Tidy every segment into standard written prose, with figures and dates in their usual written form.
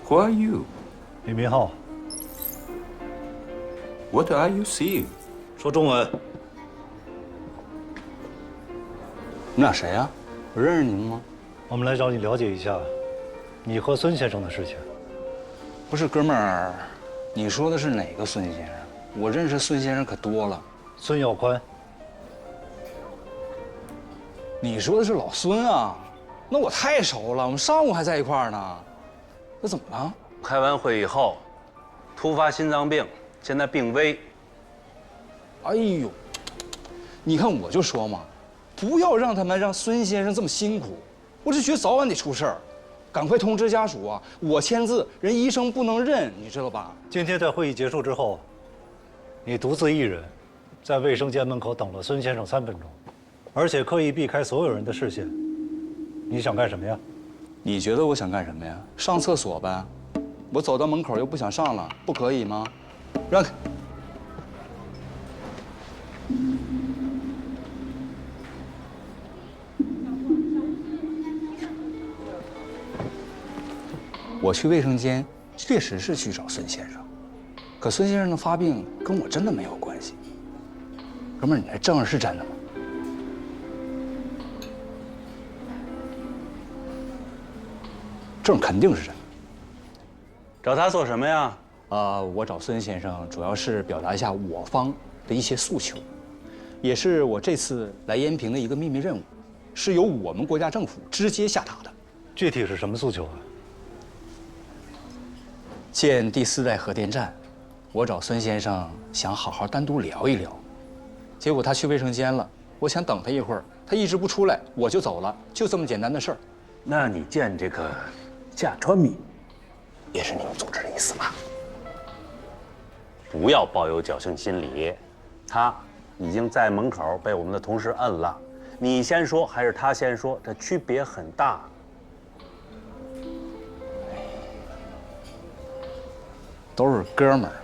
Who are you? 李明浩， What are you seeing? 说中文。你俩谁呀？我认识你们吗？我们来找你了解一下你和孙先生的事情。不是，哥们儿，你说的是哪个孙先生？我认识孙先生可多了。孙耀宽，你说的是老孙啊？那我太熟了，我们上午还在一块儿呢。那怎么了？开完会以后，突发心脏病，现在病危。哎呦，你看我就说嘛，不要让孙先生这么辛苦，我是觉得早晚得出事儿，赶快通知家属啊！我签字，人医生不能认，你知道吧？今天在会议结束之后，你独自一人在卫生间门口等了孙先生3分钟，而且刻意避开所有人的视线。你想干什么呀？你觉得我想干什么呀？上厕所呗。我走到门口又不想上了，不可以吗？让开！我去卫生间确实是去找孙先生，可孙先生的发病跟我真的没有关系。哥们儿，你这证是真的吗？证肯定是真的。找他做什么呀？我找孙先生主要是表达一下我方的一些诉求，也是我这次来延平的一个秘密任务，是由我们国家政府直接下达的。具体是什么诉求啊？建第4代核电站，我找孙先生想好好单独聊一聊，结果他去卫生间了，我想等他一会儿，他一直不出来，我就走了，就这么简单的事儿。那你见这个夏川敏，也是你们组织的意思吧？不要抱有侥幸心理，他已经在门口被我们的同事摁了。你先说还是他先说，这区别很大。都是哥们儿，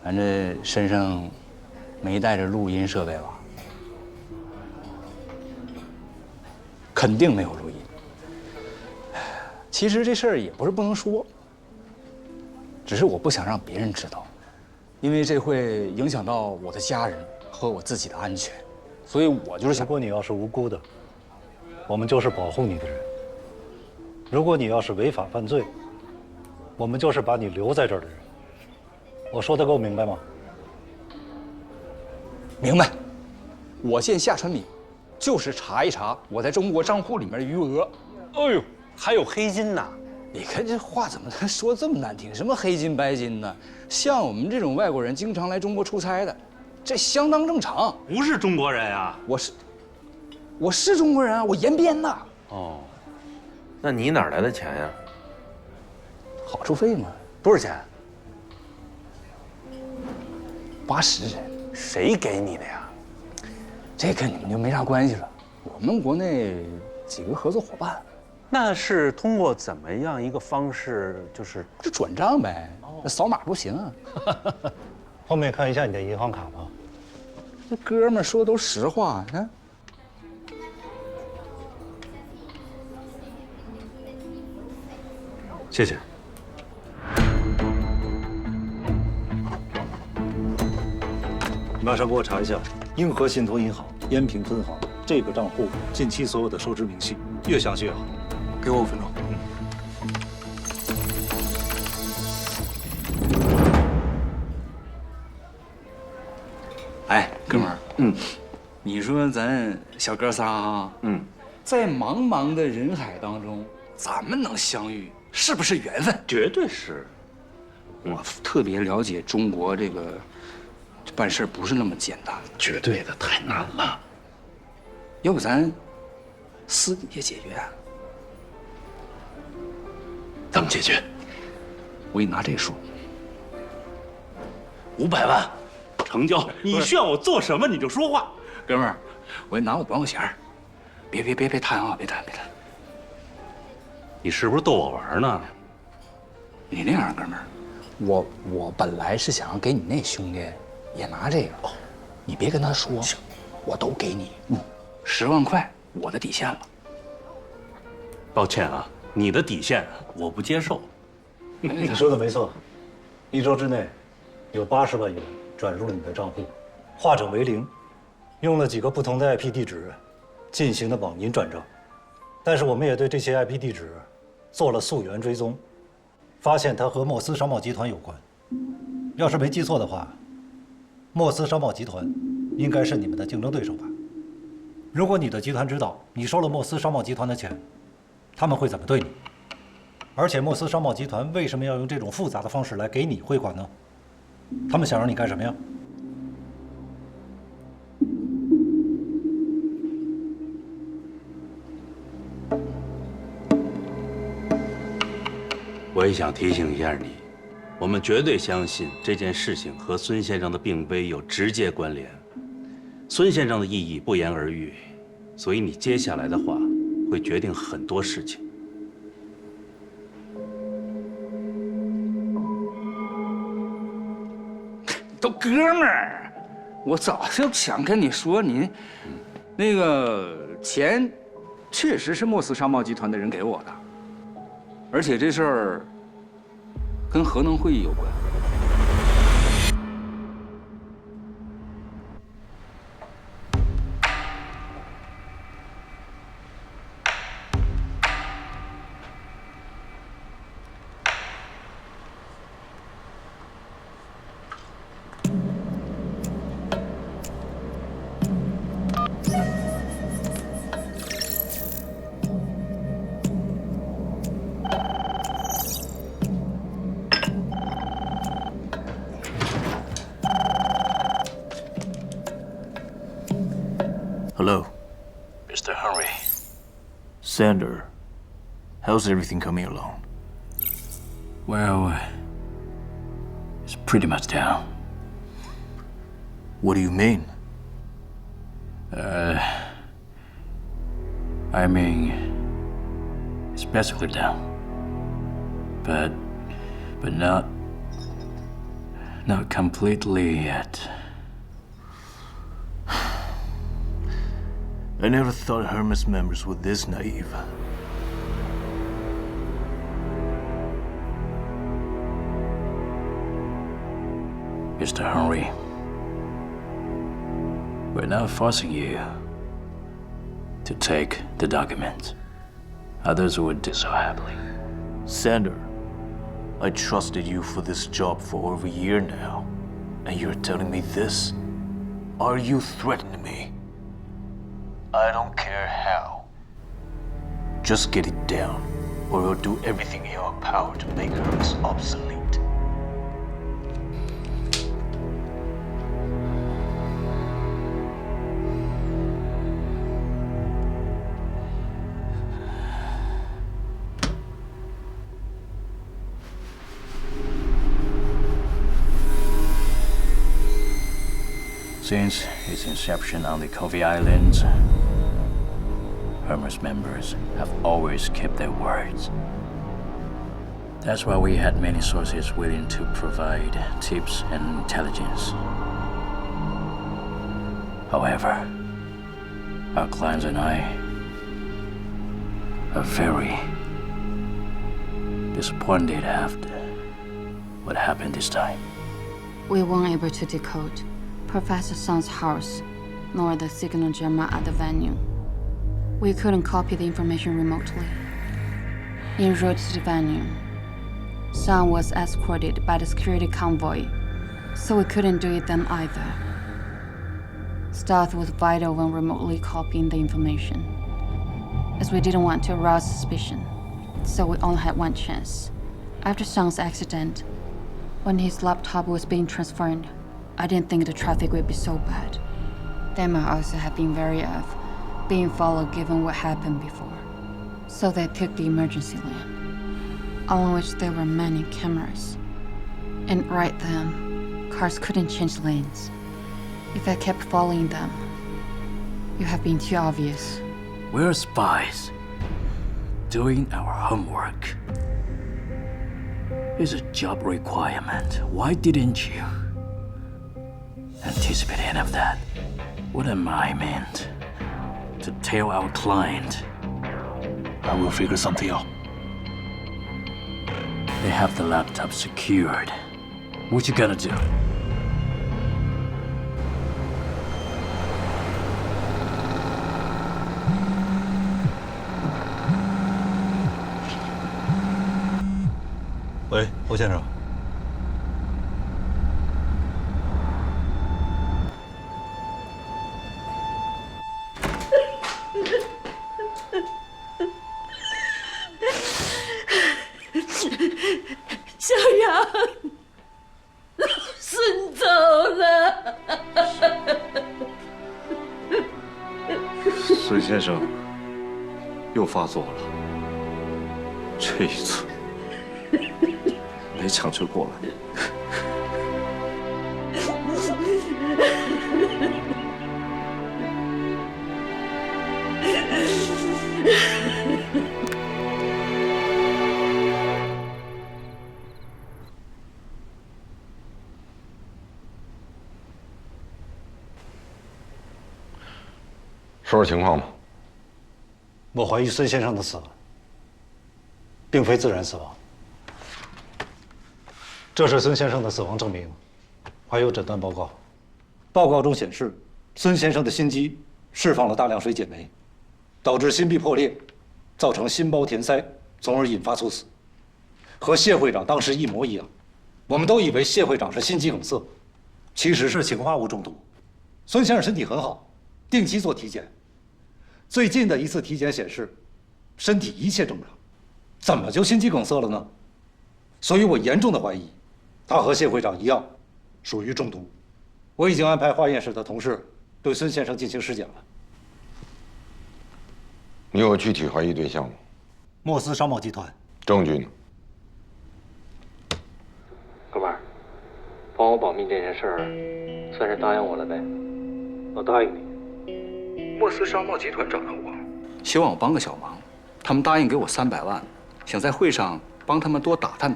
反正身上没带着录音设备吧？肯定没有录音。其实这事儿也不是不能说，只是我不想让别人知道，因为这会影响到我的家人和我自己的安全，所以我就是想。如果你要是无辜的，我们就是保护你的人；如果你要是违法犯罪，我们就是把你留在这儿的人。我说的够明白吗？明白。我见夏传敏，就是查一查我在中国账户里面的余额。哎呦，还有黑金呢！你看这话怎么说这么难听？什么黑金白金呢？像我们这种外国人经常来中国出差的，这相当正常。不是中国人啊！我是中国人啊，我延边的。哦，那你哪来的钱呀？好处费嘛，多少钱？80。谁给你的呀？这跟你们就没啥关系了。我们国内几个合作伙伴。那是通过怎么样一个方式？就是这转账呗，那扫码不行啊。后面看一下你的银行卡吧。这哥们儿说的都实话，你看。谢谢。你马上给我查一下英和信托银行延平分行这个账户近期所有的收支明细，越详细越好。给我5分钟。哎，哥们儿，你说咱小哥仨啊，在茫茫的人海当中，咱们能相遇，是不是缘分？绝对是。我特别了解中国这办事不是那么简单，绝对的，太难了。要不咱私底下解决啊？怎么解决我给你拿这数？500万，成交。你需要我做什么你就说话。哥们儿，我给你拿5万块钱，别谈啊，别谈。你是不是逗我玩呢？你那样，哥们儿，我本来是想让给你那兄弟也拿这个，你别跟他说，我都给你，10万块，我的底线了。抱歉啊，你的底线我不接受。你说的没错，1周之内有80万元转入了你的账户，化整为零，用了几个不同的 IP 地址进行的网银转账。但是我们也对这些 IP 地址做了溯源追踪，发现它和莫斯商贸集团有关。要是没记错的话，莫斯商贸集团应该是你们的竞争对手吧？如果你的集团知道你收了莫斯商贸集团的钱，他们会怎么对你？而且莫斯商贸集团为什么要用这种复杂的方式来给你汇款呢？他们想让你干什么呀？我也想提醒一下你，我们绝对相信这件事情和孙先生的病危有直接关联。孙先生的意义不言而喻，所以你接下来的话会决定很多事情。都哥们儿，我早就想跟你说，你那个钱确实是莫斯商贸集团的人给我的，而且这事儿跟核能会议有关。Hello. Mr. Henry. Sander, how's everything coming along? Well, it's pretty much down. What do you mean? I mean, it's basically down. But not completely yet. I never thought Hermes members were this naive. Mr. Henry, we're not forcing you to take the document. Others would do so happily. Sander, I trusted you for this job for over a year now, and you're telling me this? Are you threatening me? I don't care how. Just get it down, or we'll do everything in our power to make Hermes obsolete. Since its inception on the Covey Islands, Hermes members have always kept their words. That's why we had many sources willing to provide tips and intelligence. However, our clients and I are very disappointed after what happened this time. We weren't able to decode Professor Sung's house, nor the signal jammer at the venue. We couldn't copy the information remotely. En route to the venue, Sung was escorted by the security convoy, so we couldn't do it then either. Stealth was vital when remotely copying the information, as we didn't want to arouse suspicion, so we only had one chance. After Sung's accident, when his laptop was being transferred, I didn't think the traffic would be so bad. They might also have been wary of being followed given what happened before. So they took the emergency lane, on which there were many cameras. And right then, cars couldn't change lanes. If I kept following them, it would have been too obvious. We're spies, doing our homework. It's a job requirement. Why didn't you anticipate any of that? What am I meant to tell our client? I will figure something out. They have the laptop secured. What you gonna do?喂，欧先生。小杨，老孙走了。孙先生又发作了，这一次没抢救过来。说说情况吧。我怀疑孙先生的死并非自然死亡，这是孙先生的死亡证明，还有诊断报告。报告中显示，孙先生的心肌释放了大量水解酶，导致心壁破裂，造成心包填塞，从而引发猝死，和谢会长当时一模一样。我们都以为谢会长是心肌梗塞，其实是氰化物中毒。孙先生身体很好，定期做体检。最近的一次体检显示，身体一切正常，怎么就心肌梗塞了呢？所以我严重的怀疑，他和谢会长一样，属于中毒。我已经安排化验室的同事对孙先生进行尸检了。你有具体怀疑对象吗？莫斯商贸集团。证据呢？哥们儿，帮我保密这件事儿，算是答应我了呗。我答应你。莫斯商贸集团找到我，希望我帮个小忙。他们答应给我300万，想在会上帮他们多打探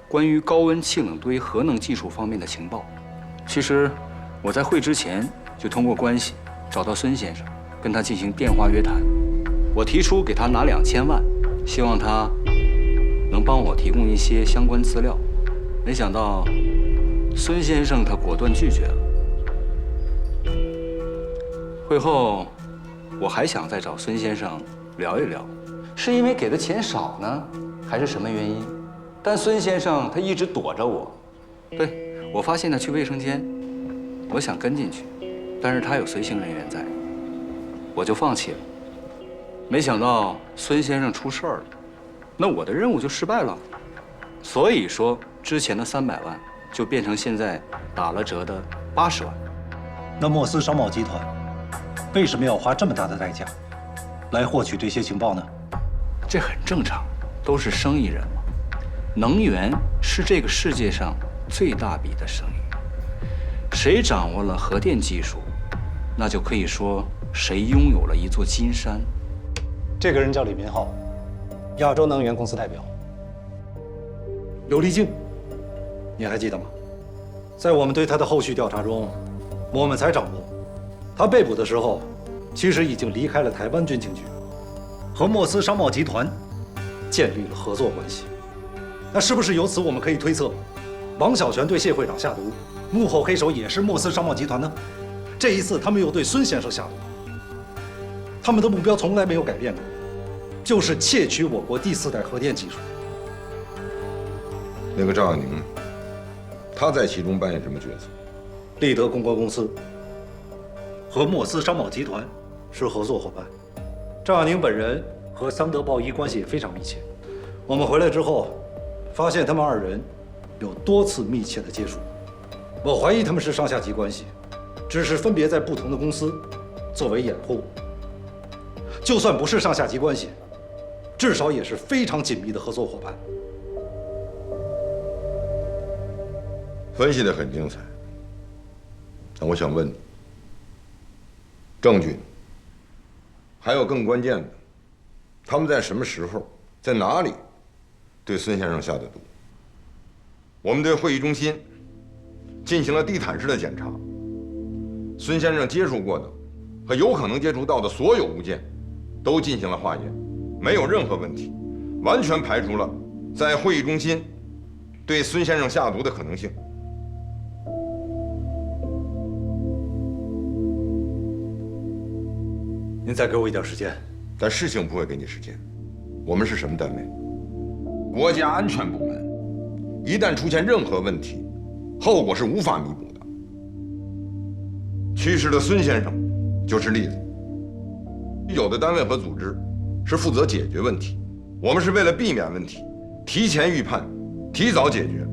关于高温气冷堆核能技术方面的情报。其实我在会之前就通过关系找到孙先生，跟他进行电话约谈。我提出给他拿2000万，希望他能帮我提供一些相关资料。没想到孙先生他果断拒绝了。会后我还想再找孙先生聊一聊，是因为给的钱少呢，还是什么原因？但孙先生他一直躲着我。对，我发现他去卫生间，我想跟进去，但是他有随行人员在，我就放弃了。没想到孙先生出事儿了，那我的任务就失败了。所以说，之前的300万就变成现在打了折的80万。那莫斯商贸集团为什么要花这么大的代价来获取这些情报呢？这很正常，都是生意人嘛。能源是这个世界上最大笔的生意，谁掌握了核电技术，那就可以说谁拥有了一座金山。这个人叫李明浩，亚洲能源公司代表。刘立静，你还记得吗？在我们对他的后续调查中，我们才掌握，他被捕的时候，其实已经离开了台湾军情局，和莫斯商贸集团建立了合作关系。那是不是由此我们可以推测，王小泉对谢会长下毒，幕后黑手也是莫斯商贸集团呢？这一次他们又对孙先生下毒，他们的目标从来没有改变过，就是窃取我国第4代核电技术。那个张亚宁，他在其中扮演什么角色？立德公关公司和莫斯商贸集团是合作伙伴。张亚宁本人和桑德鲍伊关系也非常密切。我们回来之后，发现他们2人有多次密切的接触。我怀疑他们是上下级关系，只是分别在不同的公司作为掩护。就算不是上下级关系，至少也是非常紧密的合作伙伴。分析得很精彩。那我想问你，证据呢？还有更关键的，他们在什么时候，在哪里对孙先生下的毒？我们对会议中心进行了地毯式的检查，孙先生接触过的和有可能接触到的所有物件都进行了化验，没有任何问题，完全排除了在会议中心对孙先生下毒的可能性。您再给我一点时间。但事情不会给你时间。我们是什么单位？国家安全部门。一旦出现任何问题，后果是无法弥补的。去世的孙先生就是例子。有的单位和组织是负责解决问题，我们是为了避免问题，提前预判，提早解决。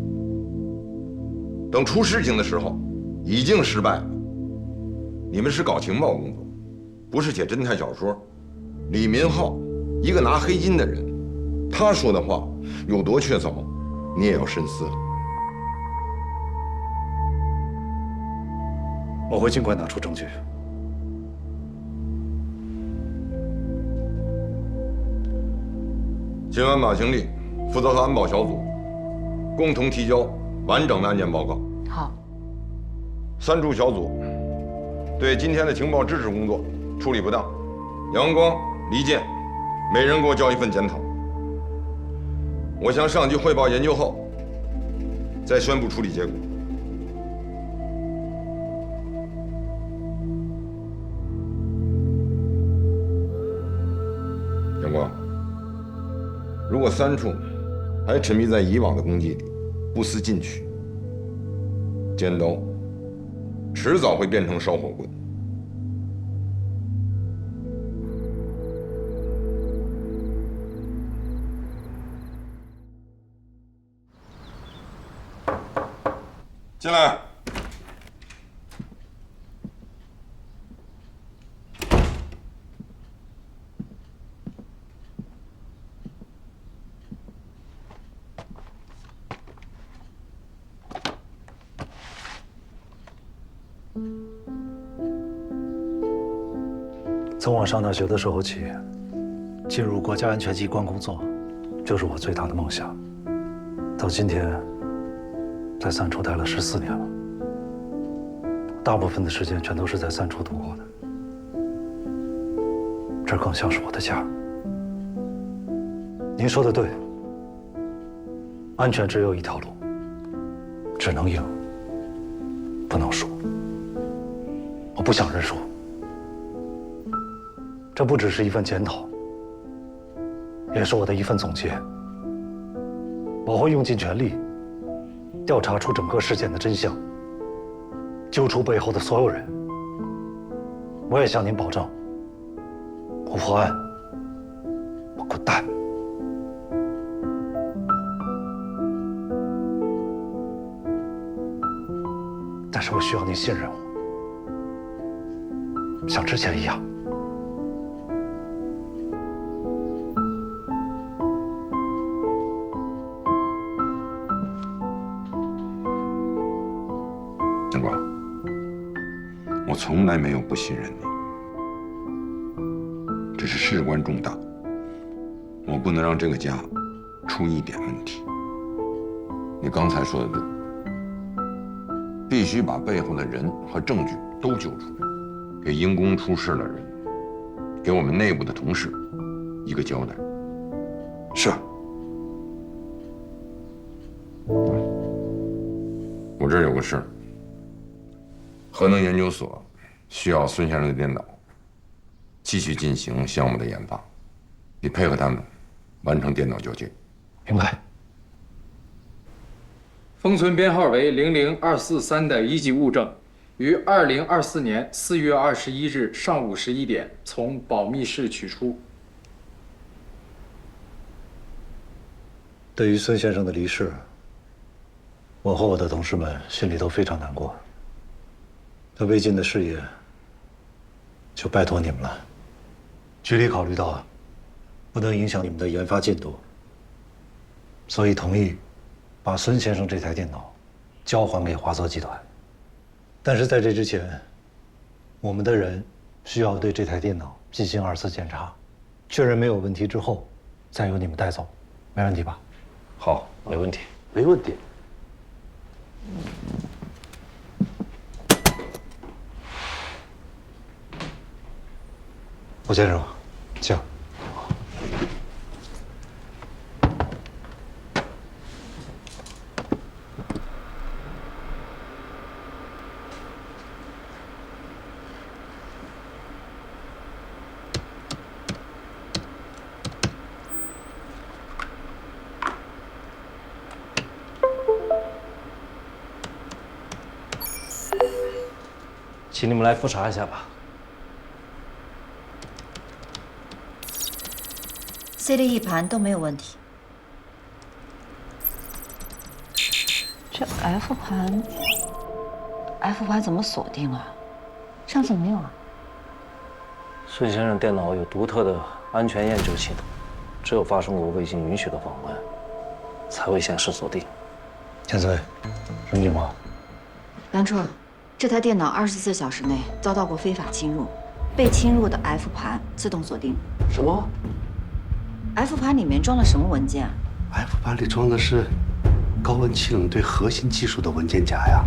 等出事情的时候，已经失败了。你们是搞情报工作，不是写侦探小说。李民浩，一个拿黑金的人，他说的话有多确凿，你也要深思了。我会尽快拿出证据。今晚马经理负责和安保小组共同提交完整的案件报告。好。3处小组对今天的情报支持工作处理不当，杨光、黎健每人给我交一份检讨。我向上级汇报研究后，再宣布处理结果。杨光，如果3处还沉迷在以往的功绩里，不思进取，尖刀迟早会变成烧火棍。进来。从我上大学的时候起，进入国家安全机关工作，就是我最大的梦想。到今天，在3处待了14年了，大部分的时间全都是在3处度过的。这更像是我的家。您说的对，安全只有一条路，只能赢，不能输。我不想认输。这不只是一份检讨，也是我的一份总结。我会用尽全力，调查出整个事件的真相，揪出背后的所有人。我也向您保证，我破案，我滚蛋。但是我需要您信任我，像之前一样。杨光，我从来没有不信任你，只是事关重大，我不能让这个家出一点问题。你刚才说的对，必须把背后的人和证据都揪出来，给因公出事的人，给我们内部的同事一个交代。是。我这儿有个事儿。核能研究所需要孙先生的电脑，继续进行项目的研发，你配合他们完成电脑交接。明白。封存编号为00243的一级物证，于2024年4月21日上午11点从保密室取出。对于孙先生的离世，我和我的同事们心里都非常难过。他未尽的事业，就拜托你们了。局里考虑到不能影响你们的研发进度，所以同意把孙先生这台电脑交还给华泽集团。但是在这之前，我们的人需要对这台电脑进行2次检查，确认没有问题之后，再由你们带走，没问题吧？好，没问题，没问题。吴先生，请。请你们来复查一下吧。CDE 盘都没有问题。这 F 盘怎么锁定了？上次没有啊？孙先生电脑有独特的安全验证系统，只有发生过未经允许的访问，才会显示锁定。千岁，什么情况？梁处，这台电脑24小时内遭到过非法侵入，被侵入的 F 盘自动锁定。什么 ？F 盘里面装了什么文件啊 ？F 盘里装的是高温气冷对核心技术的文件夹呀，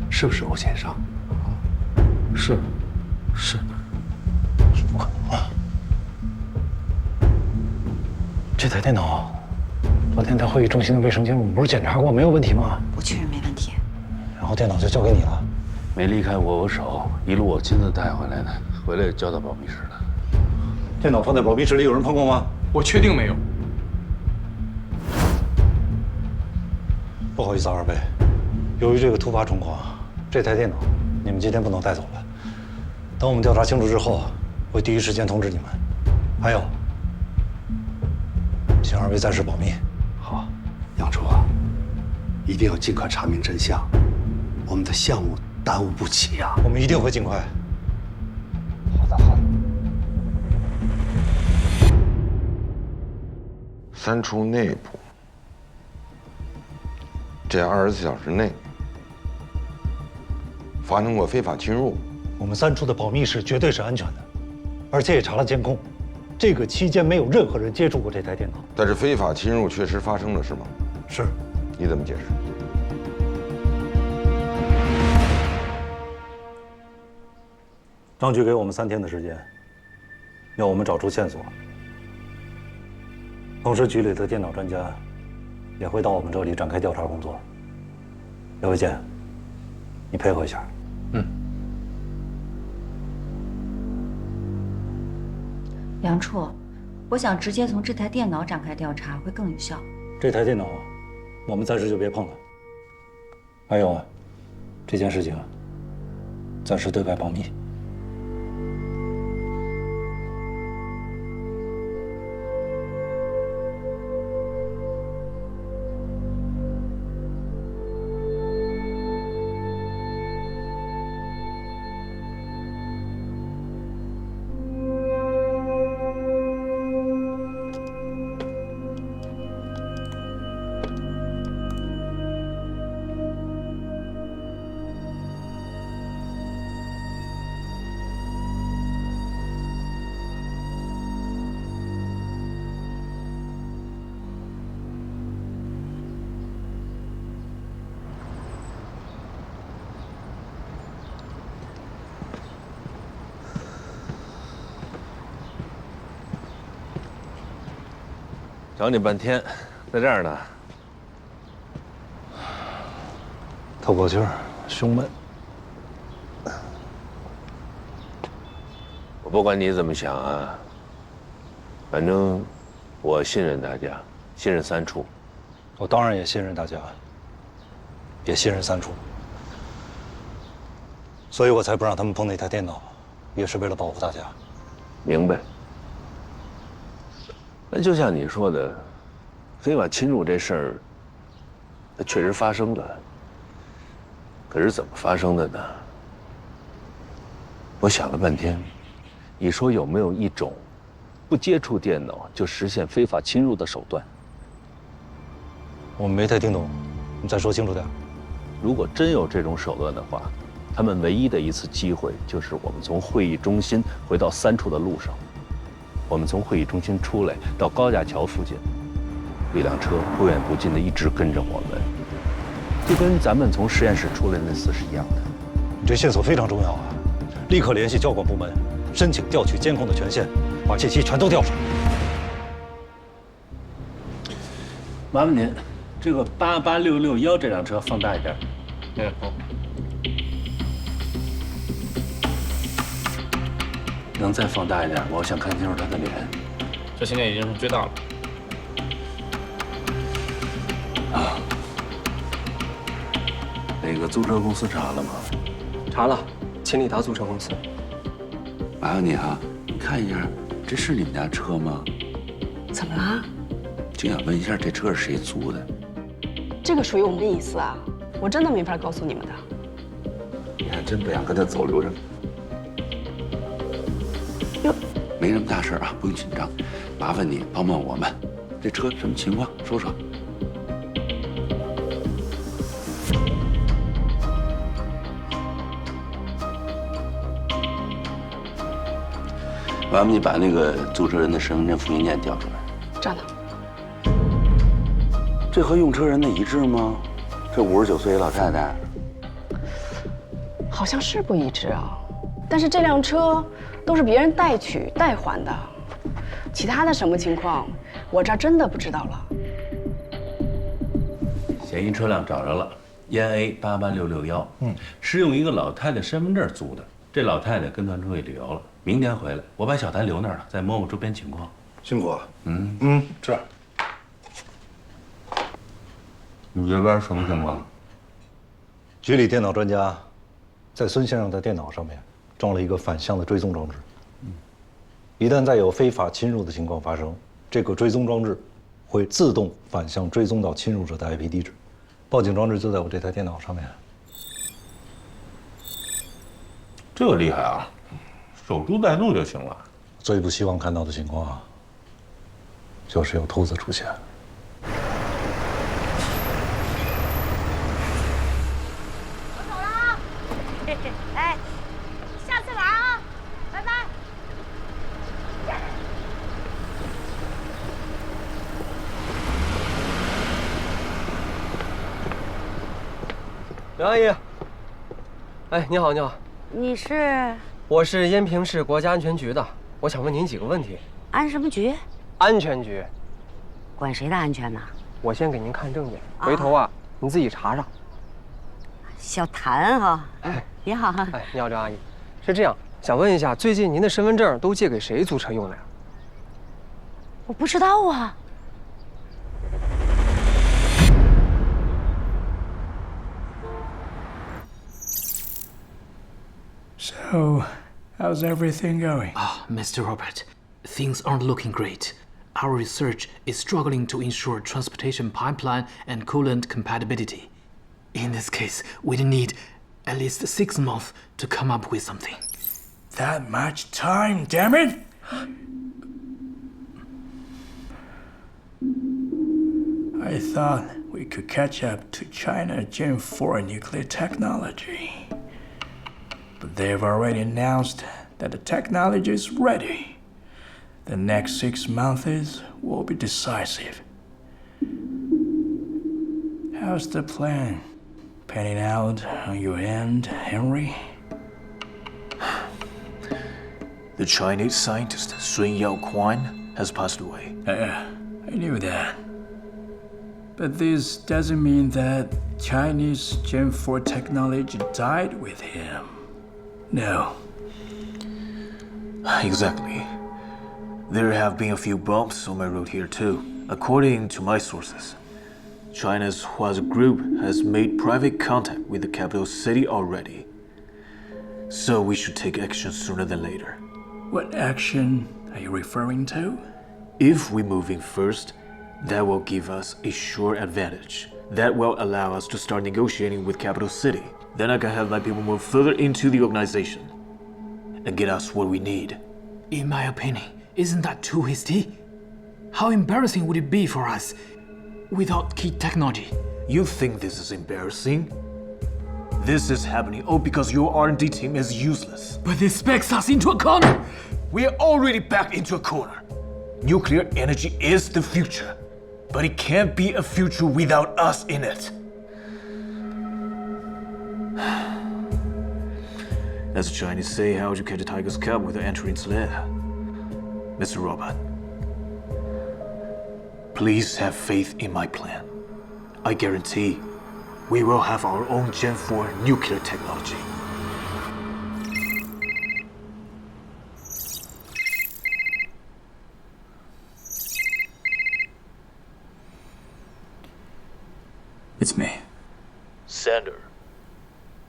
是不是欧先生？是。不可能啊！这台电脑，昨天在会议中心的卫生间，我们不是检查过没有问题吗？我确认没问题。然后电脑就交给你了，没离开我手，一路我亲自带回来的，回来交到保密室了。电脑放在保密室里，有人碰过吗？我确定没有。不好意思，二位，由于这个突发状况，这台电脑你们今天不能带走了。等我们调查清楚之后，会第一时间通知你们。还有，请二位暂时保密。好，杨处啊，一定要尽快查明真相，我们的项目耽误不起呀。我们一定会尽快。好的。三处内部，这24小时内发生过非法侵入。我们三处的保密室绝对是安全的，而且也查了监控，这个期间没有任何人接触过这台电脑。但是非法侵入确实发生了，是吗？是。你怎么解释？张局给我们3天的时间，要我们找出线索。同时，局里的电脑专家也会到我们这里展开调查工作。刘伟健，你配合一下。梁处，我想直接从这台电脑展开调查会更有效。这台电脑，我们暂时就别碰了。还有啊，这件事情暂时对外保密。找你半天，在这儿呢。透口气儿，胸闷。我不管你怎么想啊，反正我信任大家，信任三处。我当然也信任大家，也信任三处，所以我才不让他们碰那台电脑，也是为了保护大家。明白。那就像你说的，非法侵入这事儿，它确实发生了。可是怎么发生的呢？我想了半天，你说有没有一种不接触电脑就实现非法侵入的手段？我们没太听懂，你再说清楚点。如果真有这种手段的话，他们唯一的一次机会就是我们从会议中心回到三处的路上。我们从会议中心出来，到高架桥附近，一辆车不远不近的一直跟着我们，就跟咱们从实验室出来那次是一样的。你这线索非常重要啊！立刻联系交管部门，申请调取监控的权限，把这期全都调出来。麻烦您，这个88661这辆车放大一点。好。能再放大一点吗？我想看清楚他的脸。这现在已经是最大了。啊，那个租车公司查了吗？查了，秦力达租车公司。麻烦你啊，你看一下，这是你们家车吗？怎么了？就想问一下，这车是谁租的？这个属于我们隐私啊，我真的没法告诉你们的。你还真不想跟他走流程？哟，没什么大事啊，不用紧张。麻烦你帮帮我们，这车什么情况？说说。完了，你把那个租车人的身份证复印件调出来。这呢？这和用车人的一致吗？这59岁老太太，好像是不一致啊。但是这辆车都是别人代取代还的，其他的什么情况，我这真的不知道了。嫌疑车辆找着了，烟 A88661，是用一个老太太身份证租的。这老太太跟团出去旅游了，明天回来，我把小谭留那儿了，再摸摸周边情况。辛苦。是。你这边什么情况？局里电脑专家在孙先生的电脑上面装了一个反向的追踪装置。一旦再有非法侵入的情况发生，这个追踪装置会自动反向追踪到侵入者的 IP 地址。报警装置就在我这台电脑上面。这个厉害啊，守株待兔就行了。最不希望看到的情况就是有兔子出现。我走了啊！哎，下次来啊，拜拜。刘阿姨，哎，你好，你好。你是？我是延平市国家安全局的，我想问您几个问题。安什么局？安全局。管谁的安全呢？我先给您看证件，回头啊，您自己查查。小谭哈，你好。哎，你好，刘阿姨。是这样，想问一下，最近您的身份证都借给谁租车用了呀？我不知道啊。So, how's everything going? Mr. Robert, things aren't looking great. Our research is struggling to ensure transportation pipeline and coolant compatibility. In this case, we'd need at least 6 months to come up with something. That much time, damn it! I thought we could catch up to China Gen 4 nuclear technology. But they've already announced that the technology is ready. The next 6 months will be decisive. How's the plan panning out on your end, Henry? The Chinese scientist Sun Yaoquan has passed away. I knew that. But this doesn't mean that Chinese Gen 4 technology died with him. No. Exactly. There have been a few bumps on my road here too. According to my sources, China's Huazi Group has made private contact with the capital city already. So we should take action sooner than later. What action are you referring to? If we move in first, that will give us a sure advantage. That will allow us to start negotiating with capital city. Then I can have my people move further into the organization and get us what we need. In my opinion, isn't that too hasty? How embarrassing would it be for us without key technology? You think this is embarrassing? This is happening all because your R&D team is useless. But this backs us into a corner! We are already backed into a corner. Nuclear energy is the future, but it can't be a future without us in it. As the Chinese say, how would you catch a tiger's cub without entering its lair? Mr. Robot, please have faith in my plan. I guarantee we will have our own Gen 4 nuclear technology. It's me. Sander.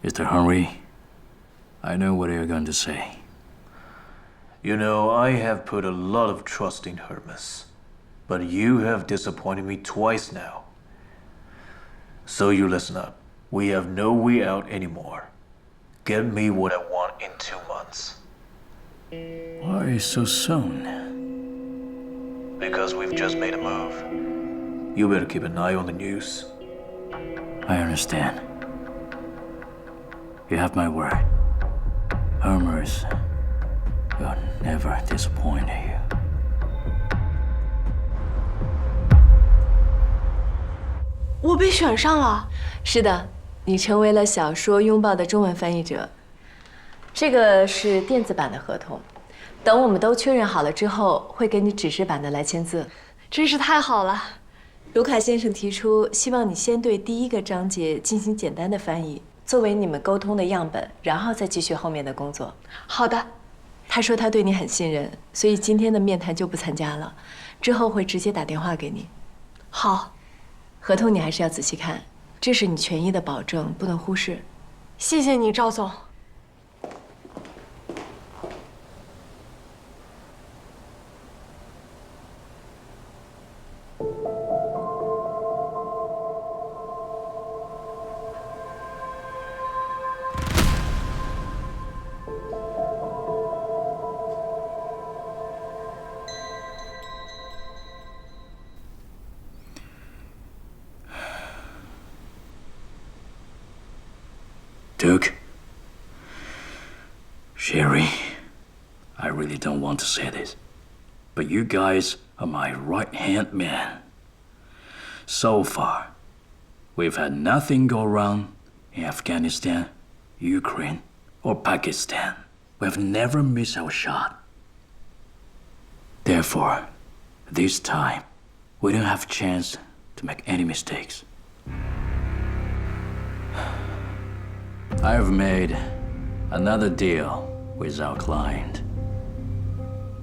Mr. Henry, I know what you're going to say. You know, I have put a lot of trust in Hermes, but you have disappointed me twice now. So you listen up. We have no way out anymore. Get me what I want in 2 months. Why so soon? Because we've just made a move. You better keep an eye on the news. I understand. You have my word. Hermes will never disappoint you. 我被选上了。是的，你成为了小说《拥抱》的中文翻译者。这个是电子版的合同，等我们都确认好了之后，会给你纸质版的来签字。真是太好了。卢卡先生提出，希望你先对第1个章节进行简单的翻译，作为你们沟通的样本，然后再继续后面的工作。好的。他说他对你很信任，所以今天的面谈就不参加了，之后会直接打电话给你。好。合同你还是要仔细看，这是你权益的保证，不能忽视。谢谢你，赵总。Duke, Sherry, I really don't want to say this, but you guys are my right-hand man. So far, we've had nothing go wrong in Afghanistan, Ukraine, or Pakistan. We've never missed our shot. Therefore, this time, we don't have a chance to make any mistakes. I have made another deal with our client,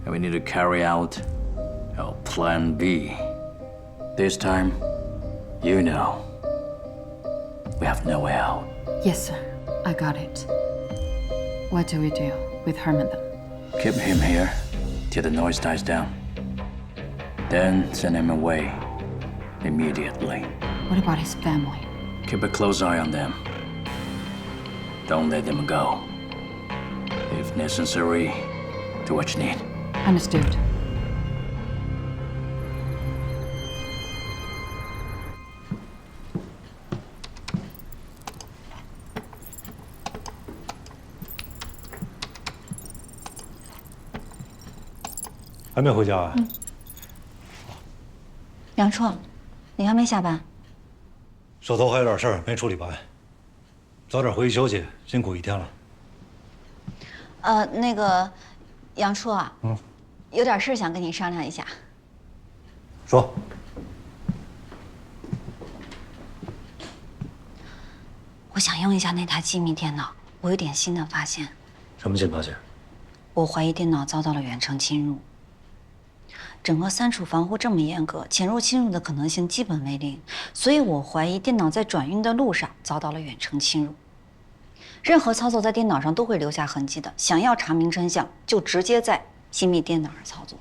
and we need to carry out our plan B. This time, you know, we have no way out. Yes, sir. I got it. What do we do with Herman then? Keep him here till the noise dies down. Then send him away immediately. What about his family? Keep a close eye on them. Don't let them go. If necessary, do what you need. Understood. “还没回家啊？”杨创，你还没下班？手头还有点事儿没处理完，早点回去休息，辛苦一天了。那个，杨初啊，有点事想跟你商量一下。说。我想用一下那台机密电脑，我有点新的发现。什么新发现？我怀疑电脑遭到了远程侵入。整个删除防护这么严格，潜入侵入的可能性基本为零，所以我怀疑电脑在转运的路上遭到了远程侵入。任何操作在电脑上都会留下痕迹的，想要查明真相，就直接在机密电脑上操作。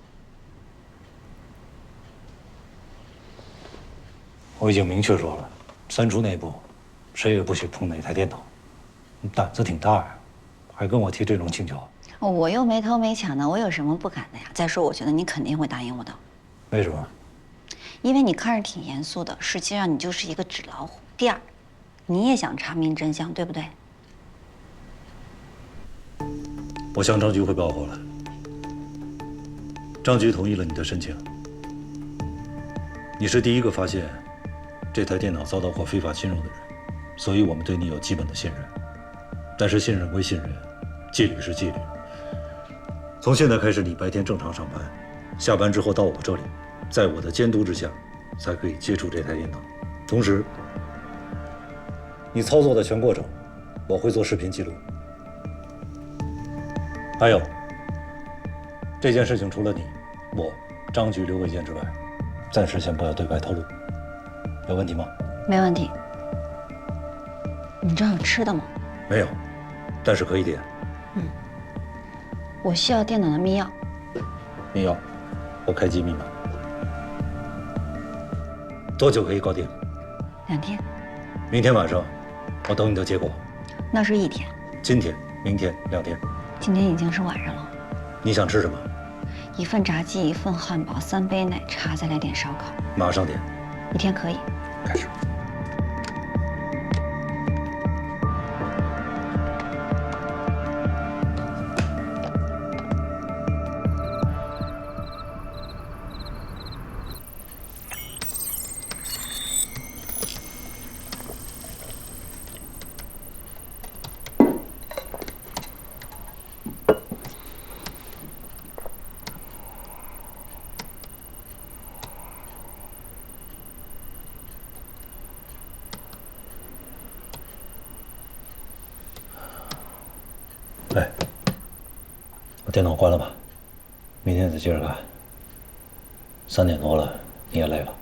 我已经明确说了，删除内部，谁也不许碰那台电脑。你胆子挺大呀，还跟我提这种请求。我又没偷没抢的，我有什么不敢的呀？再说，我觉得你肯定会答应我的。为什么？因为你看着挺严肃的，实际上你就是一个纸老虎。第二，你也想查明真相，对不对？我向张局汇报过了，张局同意了你的申请。你是第一个发现这台电脑遭到过非法侵入的人，所以我们对你有基本的信任。但是信任归信任，纪律是纪律。从现在开始，你白天正常上班，下班之后到我这里，在我的监督之下，才可以接触这台电脑。同时，你操作的全过程，我会做视频记录。还有，这件事情除了你、我、张局、刘伟健之外，暂时先不要对外透露。有问题吗？没问题。你这儿有吃的吗？没有，但是可以点。我需要电脑的密钥。密钥，我开机密码。多久可以搞定2天。明天晚上，我等你的结果。那是1天。今天、明天2天。今天已经是晚上了。你想吃什么？1份炸鸡，1份汉堡，3杯奶茶，再来点烧烤。马上点。1天可以。开始。哎，把电脑关了吧，明天再接着干。3点多了，你也累了。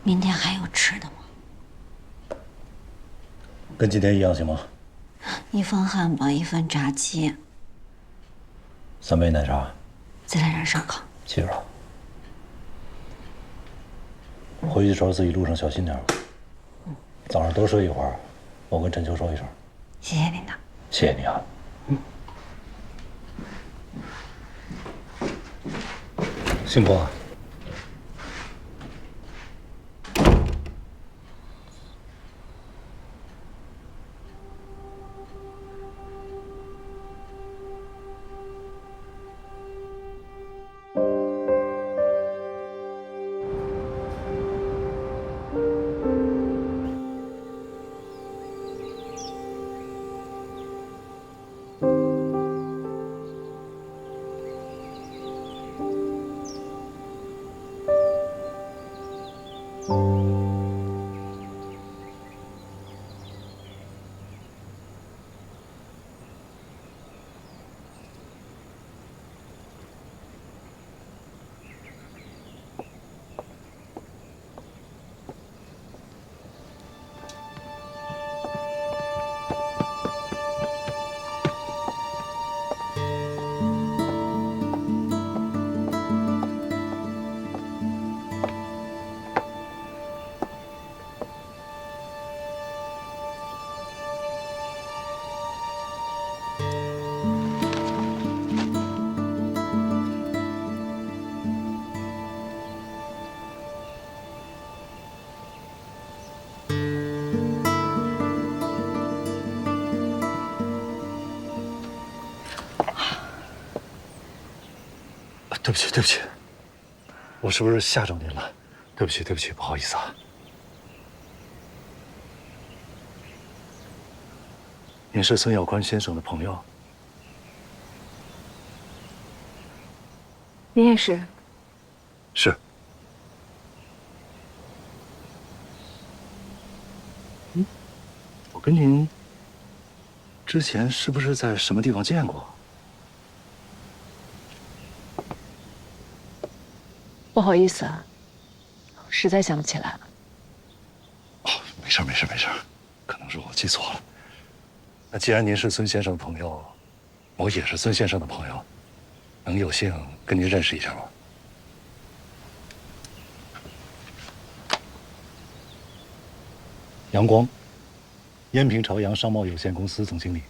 明天还有吃的吗？跟今天一样行吗1份汉堡，1份炸鸡，3杯奶茶，再来点烧烤。记住了。回去的时候自己路上小心点。早上多睡一会儿，我跟陈秋说一声。谢谢领导。谢谢你啊。辛苦啊。对不起，对不起，我是不是吓着您了？对不起，对不起，不好意思啊。您是孙耀宽先生的朋友？你也是？是。我跟您之前是不是在什么地方见过？不好意思啊，实在想不起来了。哦，没事没事没事，可能是我记错了。那既然您是孙先生的朋友，我也是孙先生的朋友，能有幸跟您认识一下吗？杨光，延平朝阳商贸有限公司总经理。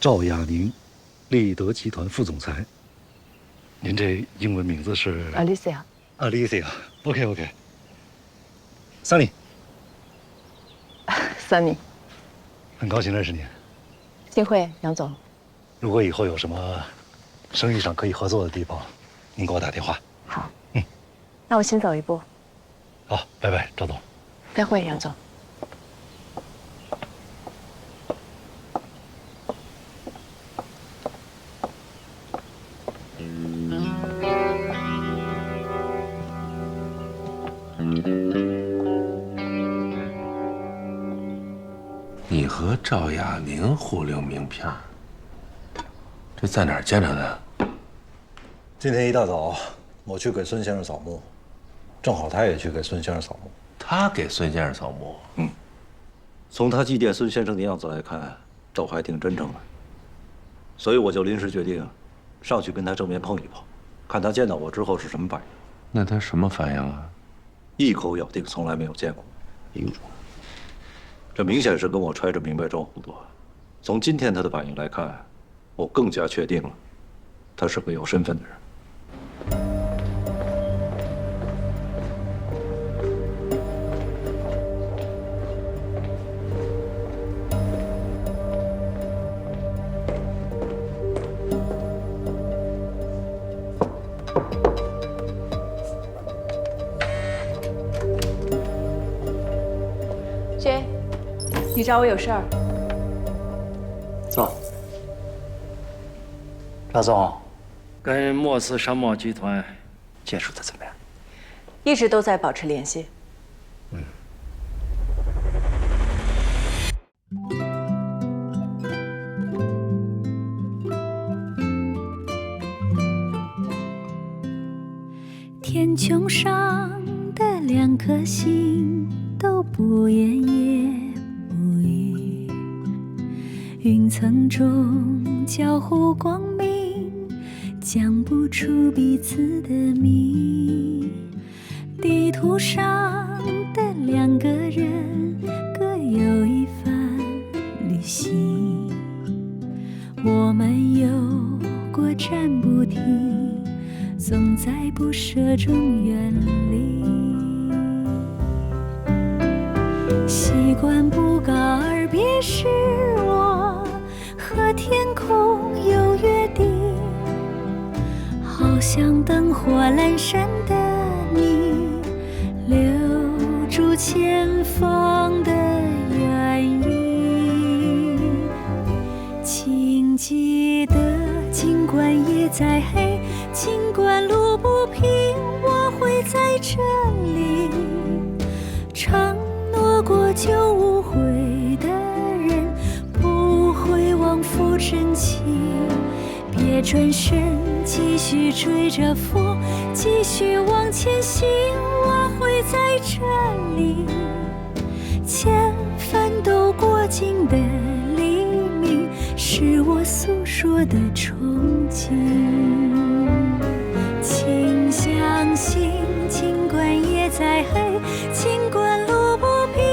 赵雅宁，立德集团副总裁。您这英文名字是 Alicia。Alicia。OK。Sunny。Sunny。很高兴认识您。幸会，杨总。如果以后有什么生意上可以合作的地方，您给我打电话。好。那我先走一步。好，拜拜，赵总。再会，杨总。你和赵雅宁互留名片，这在哪儿见着的？今天一大早，我去给孙先生扫墓，正好他也去给孙先生扫墓。他给孙先生扫墓？嗯，从他祭奠孙先生的样子来看，倒还挺真诚的。所以我就临时决定，上去跟他正面碰一碰，看他见到我之后是什么反应。那他什么反应啊？一口咬定从来没有见过。哟，这明显是跟我揣着明白装糊涂。从今天他的反应来看，我更加确定了，他是个有身份的人。J， 你找我有事儿？走。赵总，跟莫斯商贸集团接触的怎么样？一直都在保持联系。天穹上的2颗星都不言也不语，云层中交互光明，讲不出彼此的谜。地图上的2个人各有一番旅行，我们有过站不停，总在不舍中远离。习惯不告而别时，我和天空有约定，好像灯火阑珊的你，留住前方的原因。请记得，尽管夜再黑，尽管路不平，我会在这里。承诺过就无悔的人，不会枉付真情。别转身，继续追着风，继续往前行，我会在这里。千帆都过尽的黎明，是我诉说的憧憬。请相信，尽管夜再黑，尽管路不平，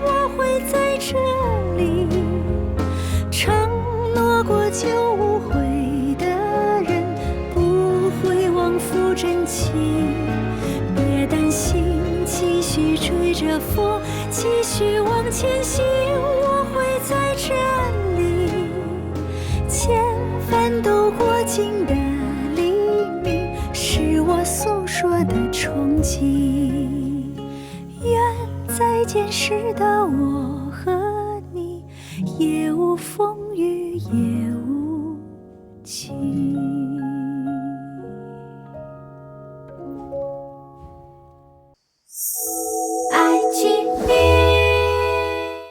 我会在这里。承诺过就无悔的人，不会枉付真情。别担心，继续追着风，继续往前行，我会在这里。千帆都过尽的黎明，是我诉说的憧憬。愿再见时的我和你，也无风雨也无晴。